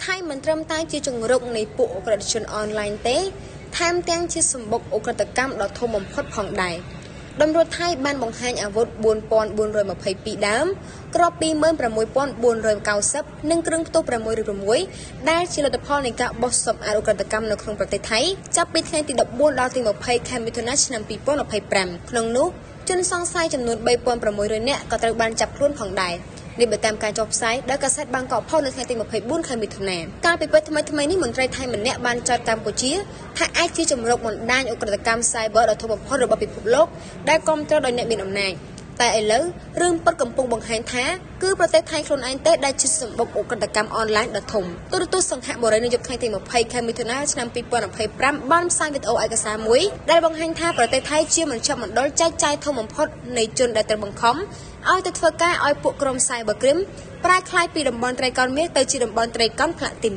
ថៃមិនត្រឹមតែជាជំរកនៃពួកអក្រិតជនអនឡាញទេថែមទាំងជាសម្បុកអក្រិតកម្មដ៏ធំបំផុតផងដែរតម្រួតថៃបានបង្ហាញអាវុធ 4422 ដើមគ្រាប់ 26490 និងគ្រឿងផ្ទុះ 606 ដែលជាលទ្ធផលនៃការបោះសម្អាតអក្រិតកម្មនៅក្នុងប្រទេសថៃចាប់ពីថ្ងៃទី14ដល់ទី20ខែមិថុនាឆ្នាំ2025ក្នុងនោះជនសង្ស័យចំនួន 3600 នាក់ក៏ត្រូវបានចាប់ខ្លួនផងដែរនេះបើតាមការចុះផ្សាយដោយកាសែតបាងកកផុសនៅថ្ងៃទី24ខែមិថុនាកាលពីពេលថ្មីៗនេះមន្ត្រីថៃម្នាក់បានចោទកម្ពុជាថាអាចជាជំរកបណ្ដាញអក្រិតកម្ម Cyber ដ៏ធំបំផុតរបស់ពិភពលោកដែលគាំទ្រដោយអ្នកមានអំណាចតែឥឡូវរឿងពិតកំពុងបង្ហាញថាគឺប្រទេសថៃខ្លួនឯងទេដែលជាសម្បុកអក្រិតកម្មអនឡាញដ៏ធំទូរទស្សន៍សង្ហបុរីនៅយប់ថ្ងៃទី20ខែមិថុនាឆ្នាំ2025បានផ្សាយវីដេអូឯកសារមួយដែលបង្ហាញថាប្រទេសថៃជាមជ្ឈមណ្ឌលចែកចាយធំបំផុតនៃជនដែលត្រូវបង្ខំឲ្យទៅធ្វើការឲ្យពួកក្រុម Cyber Crime ប្រែក្លាយពីតំបន់ត្រីកោណមាសទៅជាតំបន់ត្រីកោណផ្លាទីន